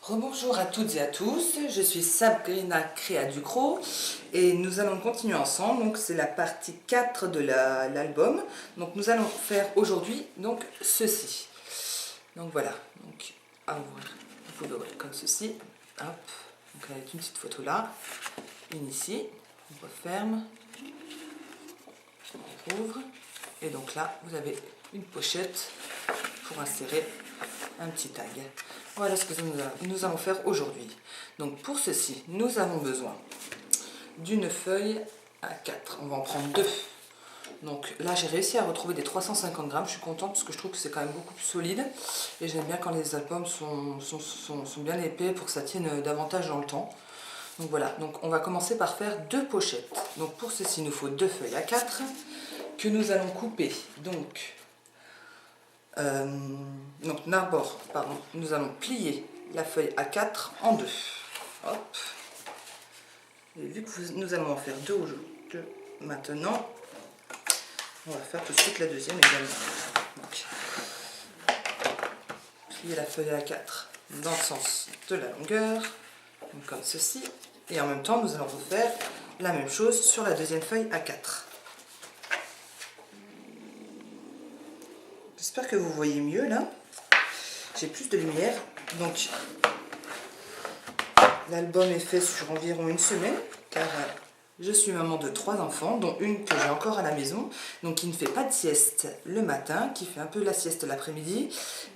Rebonjour à toutes et à tous, je suis Sabrina Créa Ducrot et nous allons continuer ensemble. Donc c'est la partie 4 de l'album. Donc nous allons faire aujourd'hui donc ceci. Donc voilà, donc à ouvrir, vous pouvez ouvrir comme ceci. Hop, donc avec une petite photo là, une ici, on referme, on ouvre et donc là vous avez une pochette pour insérer un petit tag. Voilà ce que nous allons faire aujourd'hui. Donc pour ceci, nous avons besoin d'une feuille A4. On va en prendre deux. Donc là, j'ai réussi à retrouver des 350 grammes. Je suis contente parce que je trouve que c'est quand même beaucoup plus solide. Et j'aime bien quand les albums sont bien épais pour que ça tienne davantage dans le temps. Donc voilà, donc on va commencer par faire deux pochettes. Donc pour ceci, il nous faut deux feuilles A4 que nous allons couper. Donc d'abord, nous allons plier la feuille A4 en deux. Hop. Et vu que nous allons en faire deux maintenant, on va faire tout de suite la deuxième également. Donc, plier la feuille A4 dans le sens de la longueur, donc comme ceci. Et en même temps, nous allons refaire la même chose sur la deuxième feuille A4. J'espère que vous voyez mieux là. J'ai plus de lumière. Donc l'album est fait sur environ une semaine car je suis maman de 3 enfants, dont une que j'ai encore à la maison, donc qui ne fait pas de sieste le matin, qui fait un peu la sieste l'après-midi,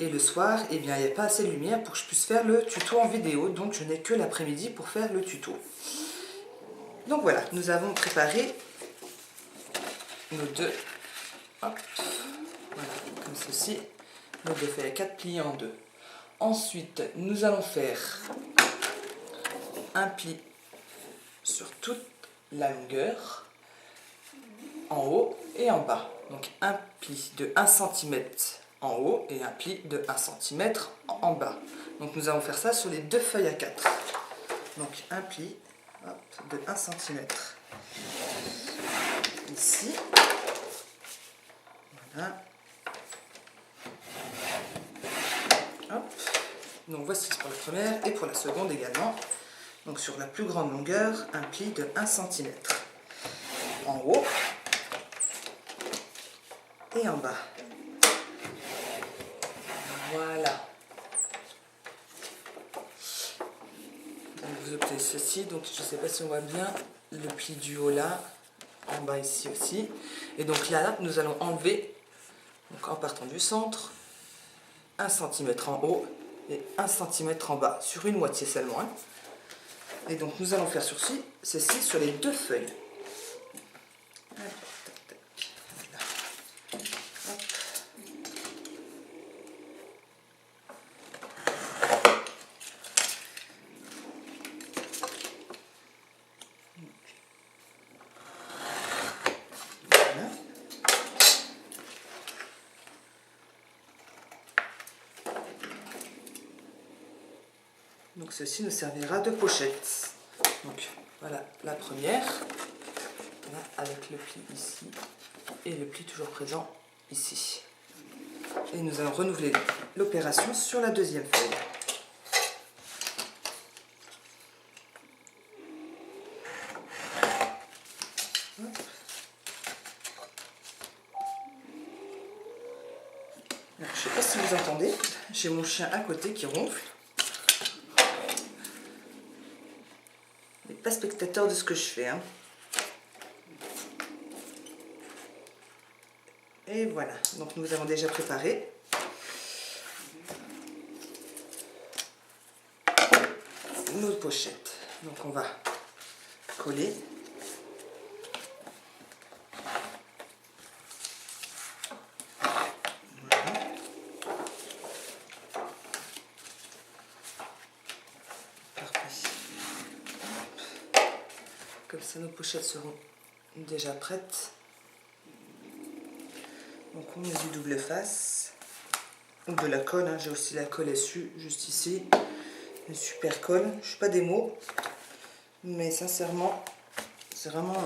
et le soir, eh bien, il n'y a pas assez de lumière pour que je puisse faire le tuto en vidéo, donc je n'ai que l'après-midi pour faire le tuto. Donc voilà, nous avons préparé nos deux, hop, voilà, comme ceci, nos deux feuilles A4 pliées en deux. Ensuite, nous allons faire un pli sur toute la longueur, en haut et en bas. Donc un pli de 1 cm en haut et un pli de 1 cm en bas. Donc nous allons faire ça sur les deux feuilles A4. Donc un pli, hop, de 1 cm ici. Voilà. Hop. Donc voici pour la première et pour la seconde également. Donc sur la plus grande longueur, un pli de 1 cm en haut et en bas. Voilà. Donc vous obtenez ceci. Donc je ne sais pas si on voit bien le pli du haut là, en bas ici aussi. Et donc là, nous allons enlever, donc en partant du centre, 1 cm en haut et 1 cm en bas, sur une moitié seulement. Hein. Et donc nous allons faire ceci sur les deux feuilles. Voilà. Donc ceci nous servira de pochette. Donc voilà la première, voilà, avec le pli ici et le pli toujours présent ici. Et nous allons renouveler l'opération sur la deuxième feuille. Alors, je ne sais pas si vous entendez, j'ai mon chien à côté qui ronfle. Il n'est pas spectateur de ce que je fais. Hein. Et voilà, donc nous avons déjà préparé nos pochettes. Donc on va coller. Voilà. Parfait. Comme ça nos pochettes seront déjà prêtes. Donc on met du double face ou de la colle, hein. J'ai aussi la colle SU juste ici, une super colle. Je suis pas des mots, mais sincèrement c'est vraiment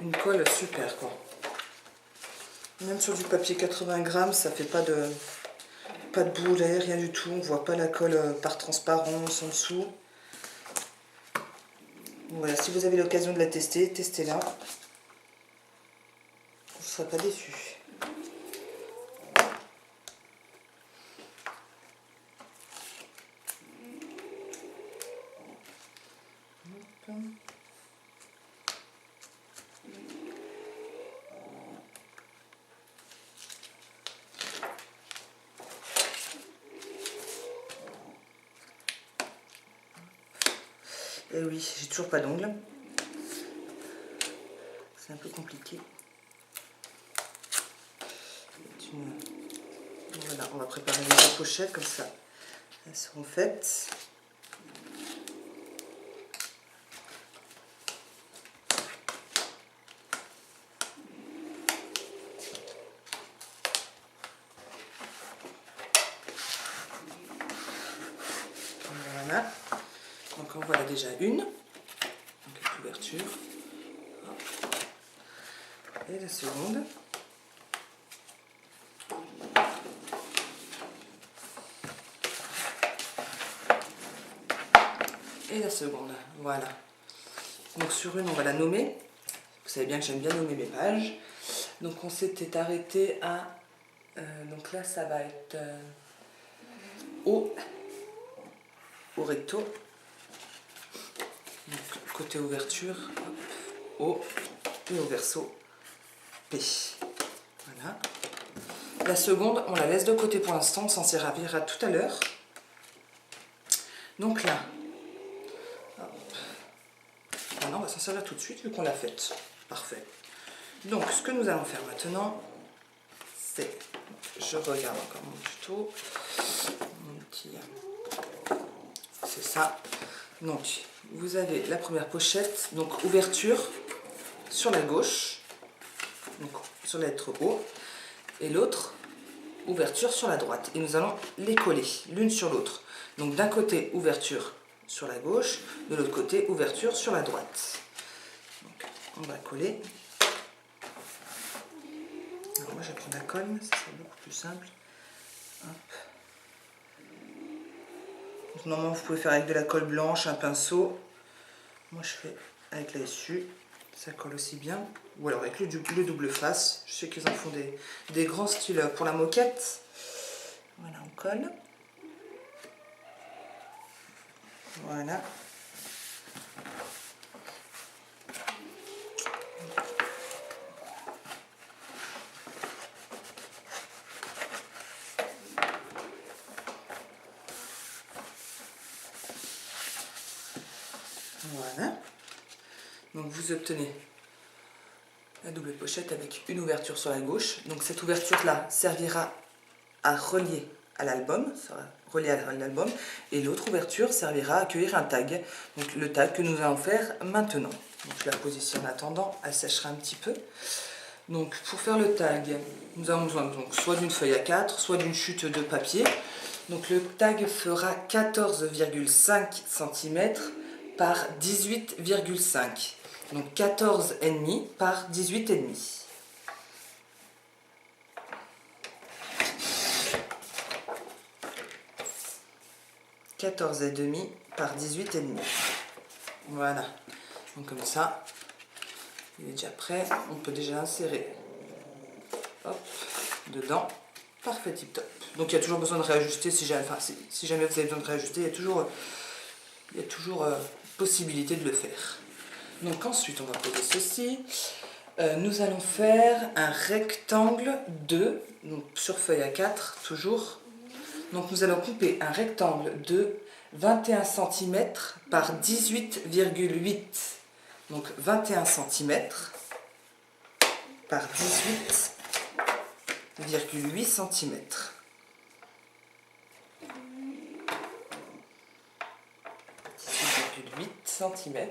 une colle super quoi. Même sur du papier 80 grammes, ça fait pas pas de boulet, rien du tout. On voit pas la colle par transparence en dessous. Voilà, si vous avez l'occasion de la tester, testez-la. Vous ne serez pas déçus. Et oui, j'ai toujours pas d'ongles. C'est un peu compliqué. Voilà, on va préparer les deux pochettes comme ça. Elles seront faites. Voilà. Donc en voilà déjà une. Donc avec l'ouverture. Et la seconde. Et la seconde, voilà. Donc sur une, on va la nommer. Vous savez bien que j'aime bien nommer mes pages. Donc on s'était arrêté à... donc là, ça va être O, au recto. Donc côté ouverture, hop, O, et au verso, P. Voilà. La seconde, on la laisse de côté pour l'instant, on s'en servira tout à l'heure. Donc là, maintenant, on va s'en servir tout de suite vu qu'on l'a faite. Parfait. Donc, ce que nous allons faire maintenant, c'est... Je regarde encore mon tuto. Mon petit... C'est ça. Donc, vous avez la première pochette. Donc, ouverture sur la gauche. Donc, sur la lettre O. Et l'autre, ouverture sur la droite. Et nous allons les coller l'une sur l'autre. Donc, d'un côté, ouverture sur la gauche. De l'autre côté, ouverture sur la droite. Donc, on va coller. Alors moi je vais prendre la colle, ça sera beaucoup plus simple. Hop. Donc, normalement vous pouvez faire avec de la colle blanche, un pinceau. Moi je fais avec la SU, ça colle aussi bien. Ou alors avec le double face, je sais qu'ils en font des grands styles pour la moquette. Voilà, on colle. Voilà. Voilà. Donc vous obtenez la double pochette avec une ouverture sur la gauche. Donc cette ouverture-là servira à relier à l'album, et l'autre ouverture servira à accueillir un tag. Donc le tag que nous allons faire maintenant. Donc je la positionne en attendant, elle séchera un petit peu. Donc pour faire le tag, nous avons besoin donc soit d'une feuille A4, soit d'une chute de papier. Donc le tag fera 14,5 cm par 18,5. Donc 14,5 par 18,5. « 14,5 par 18,5. Voilà. Donc comme ça, il est déjà prêt. On peut déjà insérer. Hop, dedans. Parfait, tip top. Donc il y a toujours besoin de réajuster. Si jamais vous avez besoin de réajuster, il y a toujours possibilité de le faire. Donc ensuite, on va poser ceci. Nous allons faire un rectangle de, donc sur feuille A4, toujours. Donc nous allons couper un rectangle de 21 cm par 18,8. Donc 21 cm par 18,8 cm. cm.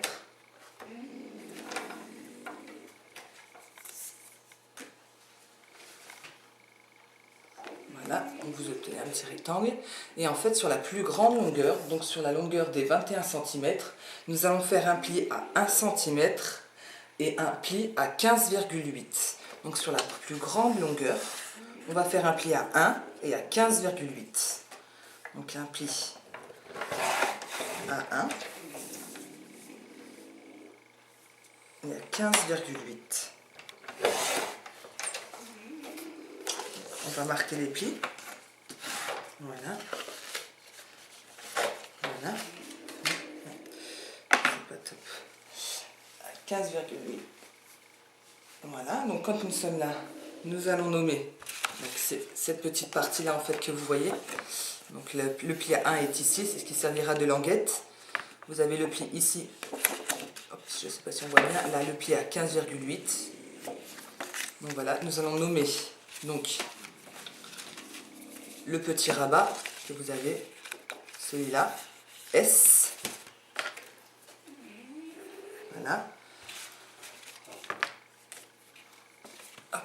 Voilà, donc vous obtenez un petit rectangle. Et en fait, sur la plus grande longueur, donc sur la longueur des 21 cm, nous allons faire un pli à 1 cm et un pli à 15,8. Donc sur la plus grande longueur, on va faire un pli à 1 et à 15,8. Donc un pli à 1 et à 15,8. On va marquer les plis. Voilà. Voilà. C'est pas top. À 15,8. Voilà. Donc quand nous sommes là, nous allons nommer. C'est cette petite partie là en fait que vous voyez. Donc le pli à 1 est ici, c'est ce qui servira de languette. Vous avez le pli ici. Hop, je ne sais pas si on voit bien. Là le pli à 15,8. Donc voilà, nous allons nommer donc le petit rabat que vous avez, celui-là, S. Voilà. Hop.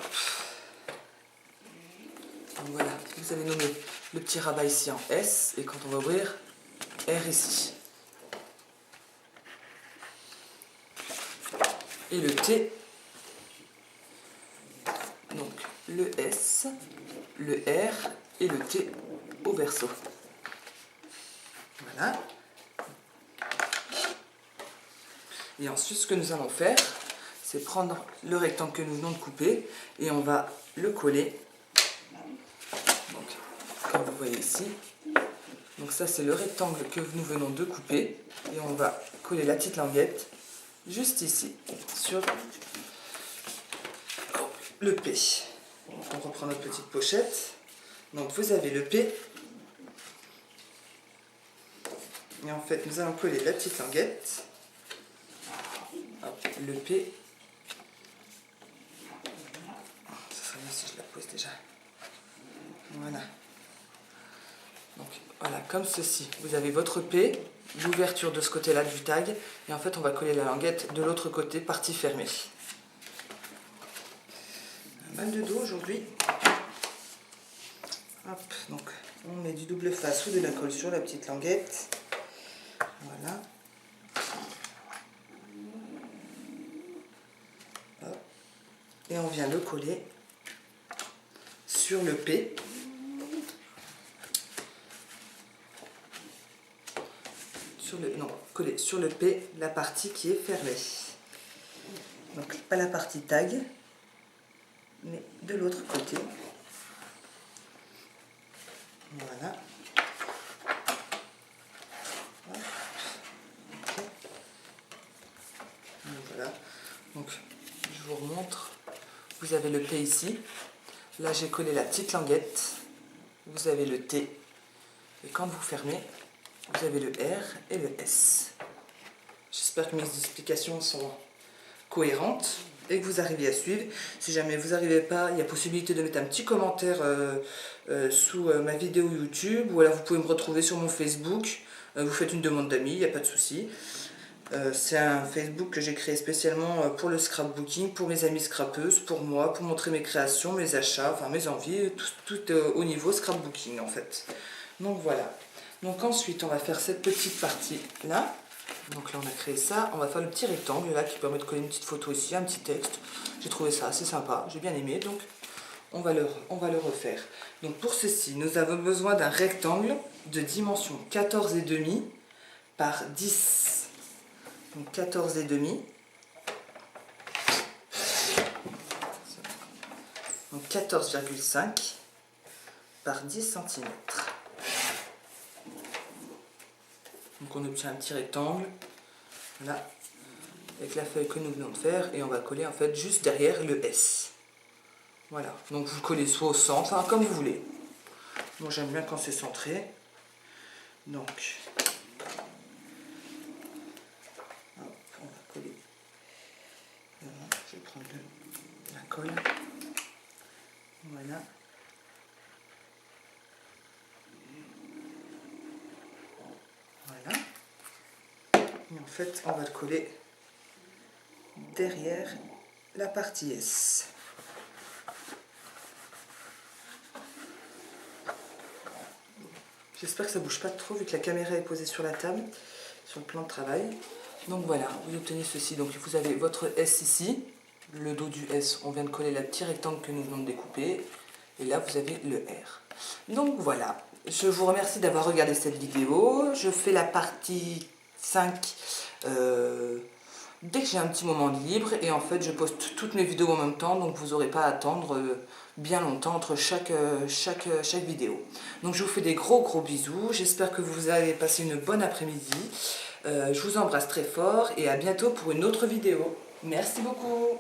Donc voilà, vous avez nommé le petit rabat ici en S, et quand on va ouvrir, R ici. Et le T, donc le S, le R et le T au verso. Voilà. Et ensuite, ce que nous allons faire, c'est prendre le rectangle que nous venons de couper et on va le coller. Donc, comme vous voyez ici. Donc ça, c'est le rectangle que nous venons de couper. Et on va coller la petite languette juste ici, sur le P. Donc, on reprend notre petite pochette. Donc vous avez le P. Et en fait, nous allons coller la petite languette. Hop, le P. Ça serait mieux si je la pose déjà. Voilà. Donc voilà, comme ceci. Vous avez votre P, l'ouverture de ce côté-là du tag. Et en fait, on va coller la languette de l'autre côté, partie fermée. Un mal de dos aujourd'hui. Hop, donc on met du double face ou de la colle sur la petite languette. Voilà. Hop. Et on vient le coller sur le P. Coller sur le P la partie qui est fermée. Donc pas la partie tag, mais de l'autre côté. Voilà. Okay. Voilà. Donc je vous remontre. Vous avez le P ici. Là j'ai collé la petite languette. Vous avez le T. Et quand vous fermez, vous avez le R et le S. J'espère que mes explications sont cohérentes et que vous arrivez à suivre. Si jamais vous n'arrivez pas, il y a possibilité de mettre un petit commentaire sous ma vidéo YouTube, ou alors vous pouvez me retrouver sur mon Facebook. Vous faites une demande d'amis, il n'y a pas de souci. C'est un Facebook que j'ai créé spécialement pour le scrapbooking, pour mes amis scrapeuses, pour moi, pour montrer mes créations, mes achats, enfin mes envies, tout au niveau scrapbooking en fait. Donc voilà. Donc ensuite on va faire cette petite partie là. Donc là on a créé ça, on va faire le petit rectangle là qui permet de coller une petite photo ici, un petit texte. J'ai trouvé ça assez sympa, j'ai bien aimé, donc on va le refaire. Donc pour ceci, nous avons besoin d'un rectangle de dimension 14,5 par 10. Donc 14,5. Donc 14,5 par 10 cm. Donc on obtient un petit rectangle, voilà, avec la feuille que nous venons de faire, et on va coller en fait juste derrière le S. Voilà, donc vous le collez soit au centre, enfin comme vous voulez. Moi j'aime bien quand c'est centré. Donc, hop, on va coller. Voilà, je vais prendre la colle. Voilà. Voilà. Et en fait, on va le coller derrière la partie S. J'espère que ça ne bouge pas trop vu que la caméra est posée sur la table, sur le plan de travail. Donc voilà, vous obtenez ceci. Donc vous avez votre S ici, le dos du S, on vient de coller le petit rectangle que nous venons de découper. et là vous avez le R. Donc voilà, je vous remercie d'avoir regardé cette vidéo. Je fais la partie 5 dès que j'ai un petit moment libre, et en fait je poste toutes mes vidéos en même temps, donc vous n'aurez pas à attendre bien longtemps entre chaque vidéo. Donc je vous fais des gros bisous, j'espère que vous avez passé une bonne après-midi. Je vous embrasse très fort et à bientôt pour une autre vidéo. Merci beaucoup.